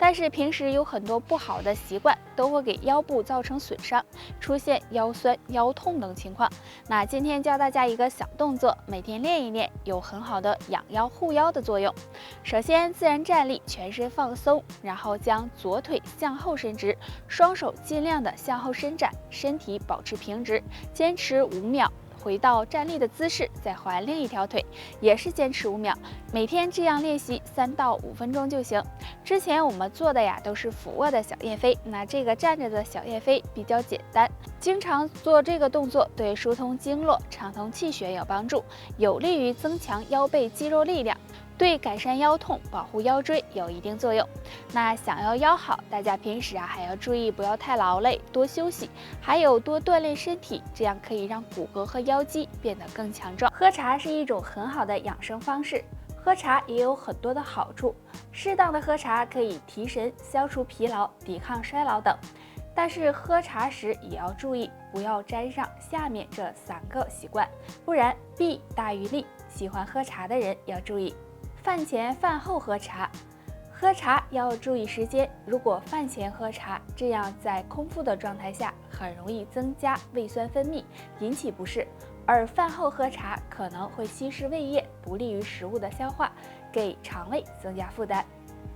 但是平时有很多不好的习惯都会给腰部造成损伤，出现腰酸、腰痛等情况。那今天教大家一个小动作，每天练一练，有很好的养腰护腰的作用。首先自然站立，全身放松，然后将左腿向后伸直，双手尽量的向后伸展，身体保持平直，坚持5秒。回到站立的姿势，再换另一条腿，也是坚持5秒。每天这样练习3到5分钟就行。之前我们做的呀都是俯卧的小燕飞，那这个站着的小燕飞比较简单，经常做这个动作对疏通经络、畅通气血有帮助，有利于增强腰背肌肉力量。对改善腰痛、保护腰椎有一定作用。那想要腰好，大家平时还要注意不要太劳累，多休息，还有多锻炼身体，这样可以让骨骼和腰肌变得更强壮。喝茶是一种很好的养生方式，喝茶也有很多的好处。适当的喝茶可以提神、消除疲劳、抵抗衰老等。但是喝茶时也要注意，不要沾上下面这3个习惯，不然弊大于利。喜欢喝茶的人要注意。饭前饭后喝茶，喝茶要注意时间。如果饭前喝茶，这样在空腹的状态下很容易增加胃酸分泌，引起不适；而饭后喝茶可能会稀释胃液，不利于食物的消化，给肠胃增加负担。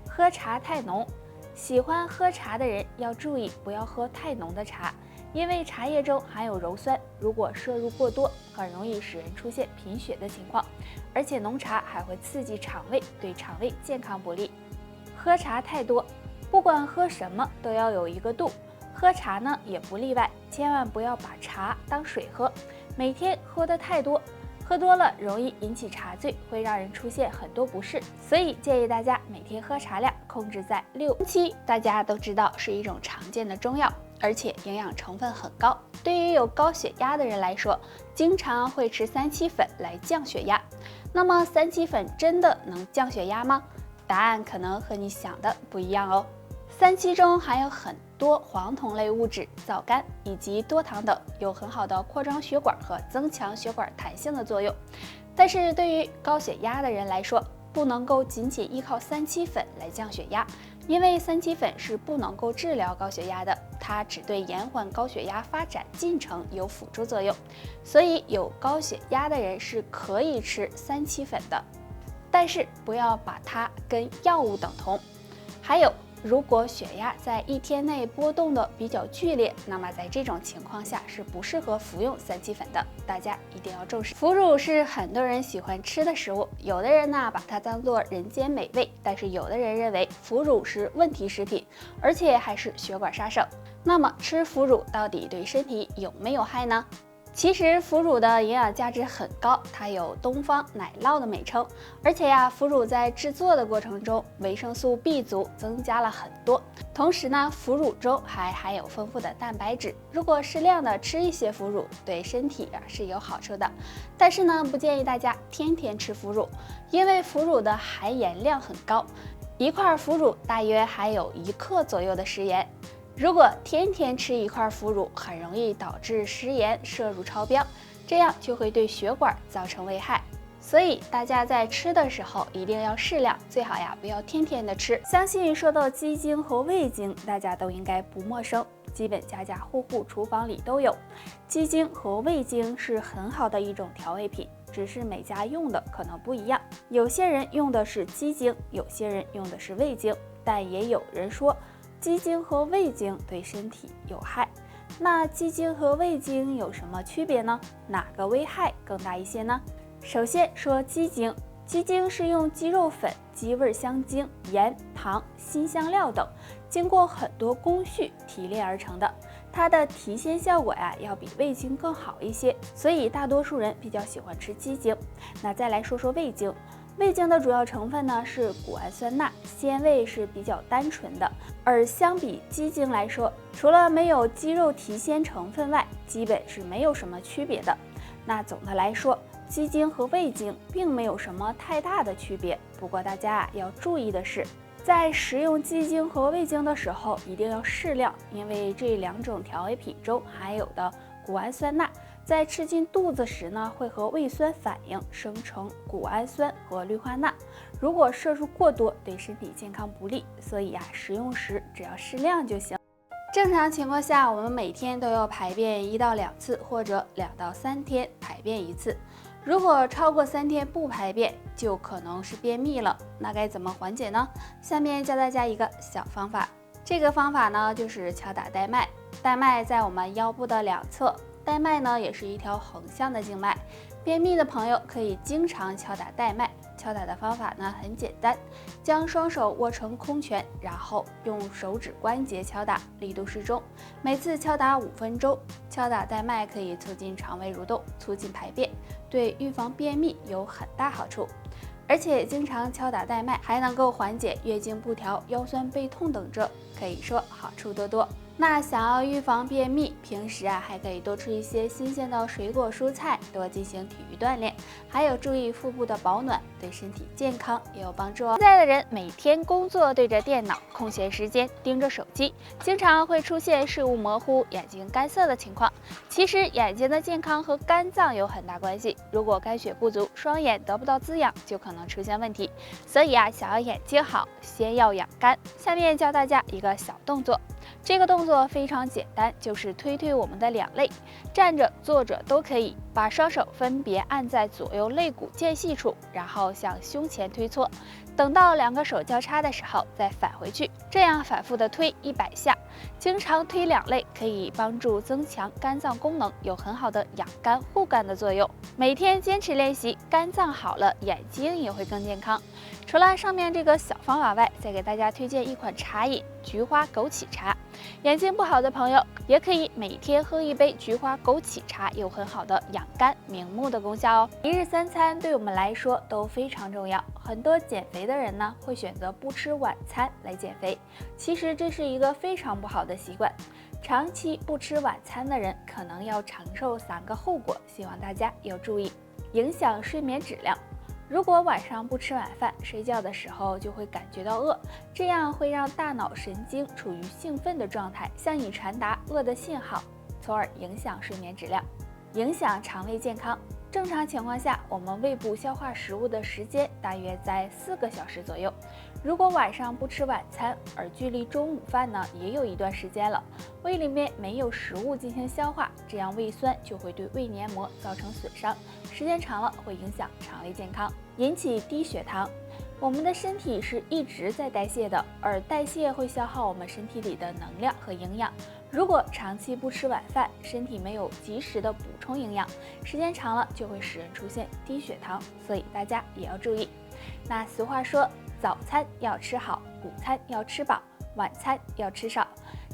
喝茶太浓，喜欢喝茶的人要注意不要喝太浓的茶，因为茶叶中含有鞣酸，如果摄入过多，很容易使人出现贫血的情况。而且浓茶还会刺激肠胃，对肠胃健康不利。喝茶太多，不管喝什么都要有一个度，喝茶呢也不例外，千万不要把茶当水喝，每天喝的太多，喝多了容易引起茶醉，会让人出现很多不适。所以建议大家每天喝茶量控制在6-7。大家都知道是一种常见的中药，而且营养成分很高。对于有高血压的人来说，经常会吃3七粉来降血压。那么3七粉真的能降血压吗？答案可能和你想的不一样哦。3七中含有很多黄酮类物质、皂苷以及多糖等，有很好的扩张血管和增强血管弹性的作用。但是对于高血压的人来说，不能够仅仅依靠3七粉来降血压，因为3七粉是不能够治疗高血压的，它只对延缓高血压发展进程有辅助作用。所以有高血压的人是可以吃3七粉的，但是不要把它跟药物等同。还有，如果血压在1天内波动的比较剧烈，那么在这种情况下是不适合服用3七粉的，大家一定要重视。腐乳是很多人喜欢吃的食物，有的人呢把它当作人间美味，但是有的人认为腐乳是问题食品，而且还是血管杀手。那么吃腐乳到底对身体有没有害呢？其实腐乳的营养价值很高，它有东方奶酪的美称，而且呀，腐乳在制作的过程中维生素 B 族增加了很多。同时呢，腐乳中还含有丰富的蛋白质，如果适量的吃一些腐乳，对身体是有好处的。但是呢，不建议大家天天吃腐乳，因为腐乳的含盐量很高，一块腐乳大约含有1克左右的食盐。如果天天吃一块腐乳，很容易导致食盐摄入超标，这样就会对血管造成危害。所以大家在吃的时候一定要适量，最好呀不要天天的吃。相信说到鸡精和味精，大家都应该不陌生，基本家家户户厨房里都有。鸡精和味精是很好的一种调味品，只是每家用的可能不一样，有些人用的是鸡精，有些人用的是味精，但也有人说鸡精和味精对身体有害。那鸡精和味精有什么区别呢？哪个危害更大一些呢？首先说鸡精，鸡精是用鸡肉粉、鸡味香精、盐、糖、辛香料等经过很多工序提炼而成的，它的提鲜效果呀要比味精更好一些，所以大多数人比较喜欢吃鸡精。那再来说说味精，味精的主要成分呢是谷氨酸钠，鲜味是比较单纯的。而相比鸡精来说，除了没有鸡肉提鲜成分外，基本是没有什么区别的。那总的来说，鸡精和味精并没有什么太大的区别。不过大家要注意的是，在食用鸡精和味精的时候一定要适量，因为这2种调味品中含有的谷氨酸钠在吃进肚子时呢，会和胃酸反应生成谷氨酸和氯化钠。如果摄入过多，对身体健康不利，所以食用时只要适量就行。正常情况下，我们每天都要排便1到2次，或者2到3天排便1次。如果超过3天不排便，就可能是便秘了。那该怎么缓解呢？下面教大家一个小方法。这个方法呢，就是敲打带脉。带脉在我们腰部的两侧，带脉呢也是一条横向的静脉。便秘的朋友可以经常敲打带脉。敲打的方法呢很简单，将双手握成空拳，然后用手指关节敲打，力度适中，每次敲打5分钟。敲打带脉可以促进肠胃蠕动，促进排便，对预防便秘有很大好处。而且经常敲打带脉还能够缓解月经不调、腰酸背痛等症，可以说好处多多。那想要预防便秘，平时还可以多吃一些新鲜的水果蔬菜，多进行体育锻炼，还有注意腹部的保暖，对身体健康也有帮助哦。现在的人每天工作对着电脑，空闲时间盯着手机，经常会出现视物模糊、眼睛干涩的情况。其实眼睛的健康和肝脏有很大关系，如果肝血不足，双眼得不到滋养，就可能出现问题。所以想要眼睛好，先要养肝。下面教大家一个小动作。这个动作非常简单，就是推我们的两肋，站着坐着都可以，把双手分别按在左右肋骨间隙处，然后向胸前推搓，等到2个手交叉的时候再返回去，这样反复的推100下。经常推两肋可以帮助增强肝脏功能，有很好的养肝护肝的作用。每天坚持练习，肝脏好了，眼睛也会更健康。除了上面这个小方法外，再给大家推荐一款茶饮——菊花枸杞茶。眼睛不好的朋友也可以每天喝1杯菊花枸杞茶，有很好的养肝明目的功效哦。一日3餐对我们来说都非常重要，很多减肥的人呢会选择不吃晚餐来减肥，其实这是一个非常不好的习惯。长期不吃晚餐的人可能要承受3个后果，希望大家要注意。影响睡眠质量。如果晚上不吃晚饭，睡觉的时候就会感觉到饿，这样会让大脑神经处于兴奋的状态，向你传达饿的信号，从而影响睡眠质量，影响肠胃健康。正常情况下，我们胃部消化食物的时间大约在4个小时左右。如果晚上不吃晚餐，而距离中午饭呢也有一段时间了，胃里面没有食物进行消化，这样胃酸就会对胃黏膜造成损伤，时间长了会影响肠胃健康，引起低血糖。我们的身体是一直在代谢的，而代谢会消耗我们身体里的能量和营养。如果长期不吃晚饭，身体没有及时的补充营养，时间长了就会使人出现低血糖，所以大家也要注意。那俗话说，早餐要吃好，午餐要吃饱，晚餐要吃少。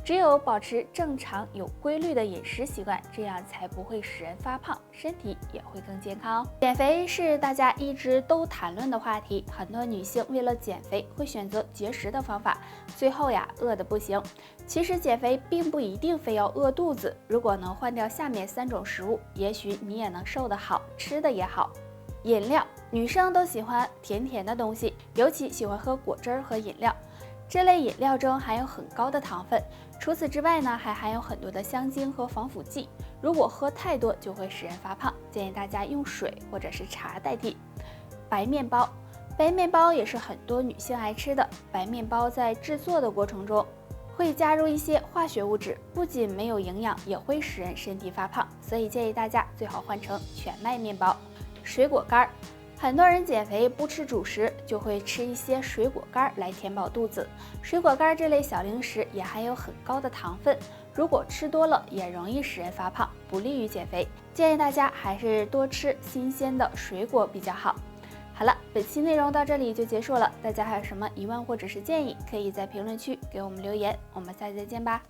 只有保持正常有规律的饮食习惯，这样才不会使人发胖，身体也会更健康哦。减肥是大家一直都谈论的话题，很多女性为了减肥会选择节食的方法，最后饿得不行。其实减肥并不一定非要饿肚子，如果能换掉下面3种食物，也许你也能瘦得好，吃的也好。饮料，女生都喜欢甜甜的东西，尤其喜欢喝果汁和饮料。这类饮料中含有很高的糖分，除此之外呢，还含有很多的香精和防腐剂。如果喝太多，就会使人发胖。建议大家用水或者是茶代替。白面包，白面包也是很多女性爱吃的。白面包在制作的过程中会加入一些化学物质，不仅没有营养，也会使人身体发胖。所以建议大家最好换成全麦面包。水果干，很多人减肥不吃主食，就会吃一些水果干来填饱肚子。水果干这类小零食也含有很高的糖分，如果吃多了也容易使人发胖，不利于减肥。建议大家还是多吃新鲜的水果比较好。好了，本期内容到这里就结束了，大家还有什么疑问或者是建议，可以在评论区给我们留言，我们下期再见吧。